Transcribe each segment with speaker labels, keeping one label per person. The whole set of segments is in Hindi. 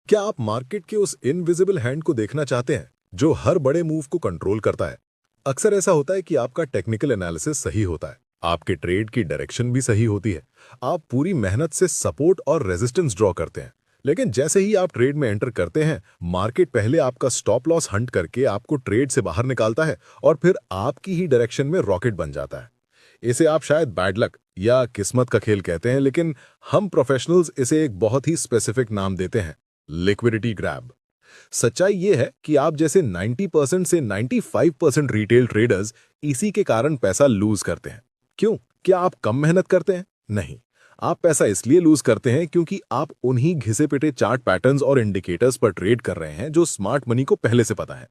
Speaker 1: क्या आप मार्केट के उस इनविजिबल हैंड को देखना चाहते हैं जो हर बड़े मूव को कंट्रोल करता है? अक्सर ऐसा होता है कि आपका टेक्निकल एनालिसिस सही होता है, आपके ट्रेड की डायरेक्शन भी सही होती है, आप पूरी मेहनत से सपोर्ट और रेजिस्टेंस ड्रॉ करते हैं। लेकिन जैसे ही आप ट्रेड में एंटर करते हैं, मार्केट पहले आपका स्टॉप लॉस हंट करके आपको ट्रेड से बाहर निकालता है और फिर आपकी ही डायरेक्शन में रॉकेट बन जाता है। इसे आप शायद बैड लक या किस्मत का खेल कहते हैं, लेकिन हम प्रोफेशनल्स इसे एक बहुत ही स्पेसिफिक नाम देते हैं: लिक्विडिटी ग्रैब। सच्चाई ये है कि आप जैसे 90% से 95% रिटेल ट्रेडर्स इसी के कारण पैसा लूज करते हैं। क्यों? क्या आप कम मेहनत करते हैं? नहीं। आप पैसा इसलिए लूज करते हैं क्योंकि आप उन्हीं घिसे पिटे चार्ट पैटर्न्स और इंडिकेटर्स पर ट्रेड कर रहे हैं जो स्मार्ट मनी को पहले से पता है।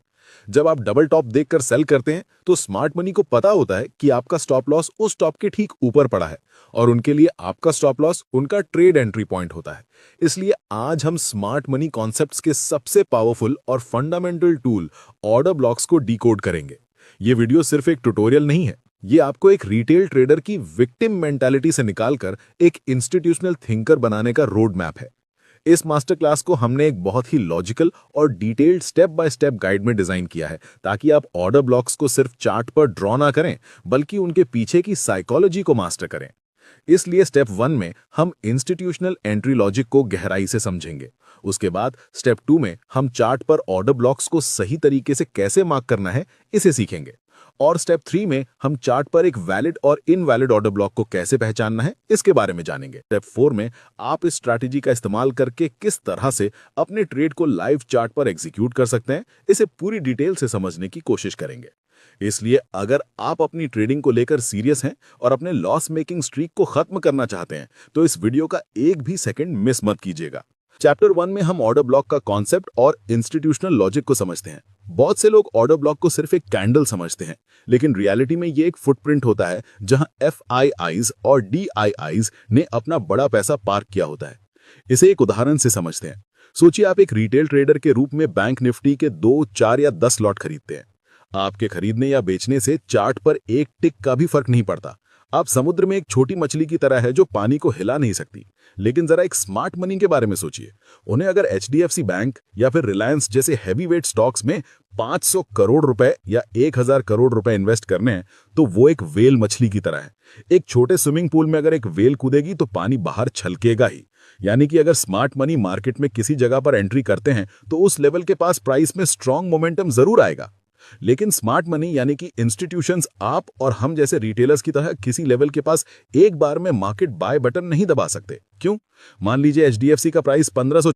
Speaker 1: जब आप डबल टॉप देखकर सेल करते हैं तो स्मार्ट मनी को पता होता है कि आपका स्टॉप लॉस उस टॉप के ठीक ऊपर पड़ा है और उनके लिए आपका स्टॉप लॉस उनका ट्रेड एंट्री पॉइंट होता है। इसलिए आज हम स्मार्ट मनी कॉन्सेप्ट्स के सबसे पावरफुल और फंडामेंटल टूल ऑर्डर ब्लॉक्स को डिकोड करेंगे। ये वीडियो सिर्फ एक ट्यूटोरियल नहीं है, ये आपको एक रिटेल ट्रेडर की विक्टिम मेंटालिटी से निकालकर एक इंस्टीट्यूशनल थिंकर बनाने का रोड मैप है। इस मास्टर क्लास को हमने एक बहुत ही लॉजिकल और detailed step by step guide में डिजाइन किया है ताकि आप ऑर्डर ब्लॉक्स को सिर्फ चार्ट पर ड्रॉ ना करें बल्कि उनके पीछे की साइकोलॉजी को मास्टर करें। इसलिए स्टेप 1 में हम इंस्टीट्यूशनल एंट्री लॉजिक को गहराई से समझेंगे। उसके बाद स्टेप 2 में हम चार्ट पर ऑर्डर ब्लॉक्स को सही तरीके से कैसे मार्क करना है इसे सीखेंगे और स्टेप 3 में हम चार्ट पर एक वैलिड और इनवैलिड ऑर्डर ब्लॉक को कैसे पहचानना है इसके बारे में जानेंगे। स्टेप 4 में आप इस स्ट्रैटेजी का इस्तेमाल करके किस तरह से अपने ट्रेड को लाइव चार्ट पर एग्जीक्यूट कर सकते हैं इसे पूरी डिटेल से समझने की कोशिश करेंगे। इसलिए अगर आप अपनी ट्रेडिंग को लेकर सीरियस हैं और अपने लॉस मेकिंग स्ट्रीक को खत्म करना चाहते हैं तो इस वीडियो का एक भी सेकंड मिस मत कीजिएगा। चैप्टर 1 में हम ऑर्डर ब्लॉक का कॉन्सेप्ट और इंस्टीट्यूशनल लॉजिक को समझते हैं। बहुत से लोग ऑर्डर ब्लॉक को सिर्फ एक कैंडल समझते हैं, लेकिन रियलिटी में ये एक फुटप्रिंट होता है जहां FIIs और DIIs ने अपना बड़ा पैसा पार्क किया होता है। इसे एक उदाहरण से समझते हैं। सोचिए आप एक रिटेल ट्रेडर के रूप में बैंक निफ्टी के 2, 4 या 10 लॉट खरीदते हैं। आपके खरीदने या बेचने से चार्ट पर एक टिक का भी फर्क नहीं पड़ता। आप समुद्र में एक छोटी मछली की तरह है जो पानी को हिला नहीं सकती। लेकिन जरा एक स्मार्ट मनी के बारे में सोचिए। उन्हें अगर HDFC बैंक या फिर रिलायंस जैसे हैवीवेट स्टॉक्स में 500 करोड़ रुपए या 1000 करोड़ रुपए इन्वेस्ट करने हैं तो वो एक वेल मछली की तरह है। एक छोटे स्विमिंग पूल में अगर एक वेल कूदेगी तो पानी बाहर छलकेगा ही। यानी कि अगर स्मार्ट मनी मार्केट में किसी जगह पर एंट्री करते हैं तो उस लेवल के पास प्राइस में स्ट्रॉन्ग मोमेंटम जरूर आएगा। लेकिन स्मार्ट मनी यानी कि इंस्टीट्यूशंस आप और हम जैसे रिटेलर्स की तरह किसी लेवल के पास एक बार में मार्केट बाय बटन नहीं दबा सकते। क्यों? मान लीजिए HDFC का प्राइस 1500